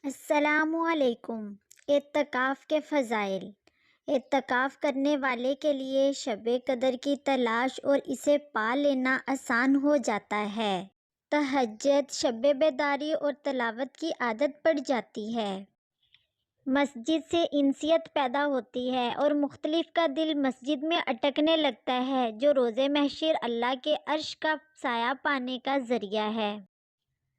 السلام علیکم۔ اعتکاف کے فضائل۔ اعتکاف کرنے والے کے لیے شب قدر کی تلاش اور اسے پا لینا آسان ہو جاتا ہے۔ تہجد، شب بیداری اور تلاوت کی عادت پڑ جاتی ہے۔ مسجد سے انسیت پیدا ہوتی ہے اور مختلف کا دل مسجد میں اٹکنے لگتا ہے، جو روز محشر اللہ کے عرش کا سایہ پانے کا ذریعہ ہے۔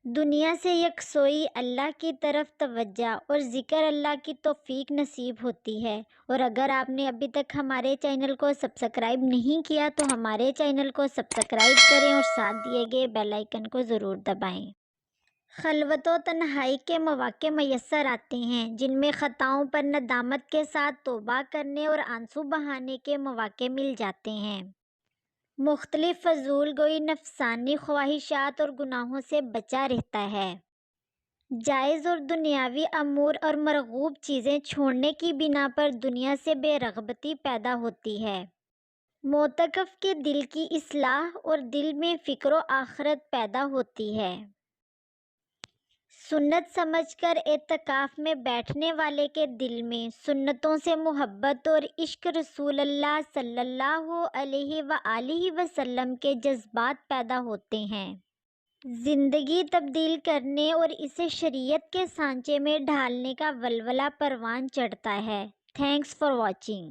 دنیا سے یکسوئی، اللہ کی طرف توجہ اور ذکر اللہ کی توفیق نصیب ہوتی ہے۔ اور اگر آپ نے ابھی تک ہمارے چینل کو سبسکرائب نہیں کیا تو ہمارے چینل کو سبسکرائب کریں اور ساتھ دیے گئے بیل آئیکن کو ضرور دبائیں۔ خلوت و تنہائی کے مواقع میسر آتے ہیں، جن میں خطاؤں پر ندامت کے ساتھ توبہ کرنے اور آنسو بہانے کے مواقع مل جاتے ہیں۔ مختلف فضول گوئی نفسانی خواہشات اور گناہوں سے بچا رہتا ہے۔ جائز اور دنیاوی امور اور مرغوب چیزیں چھوڑنے کی بنا پر دنیا سے بے رغبتی پیدا ہوتی ہے۔ معتکف کے دل کی اصلاح اور دل میں فکر و آخرت پیدا ہوتی ہے۔ سنت سمجھ کر اعتکاف میں بیٹھنے والے کے دل میں سنتوں سے محبت اور عشق رسول اللہ صلی اللہ علیہ وآلہ وسلم کے جذبات پیدا ہوتے ہیں۔ زندگی تبدیل کرنے اور اسے شریعت کے سانچے میں ڈھالنے کا ولولہ پروان چڑھتا ہے۔ Thanks for watching.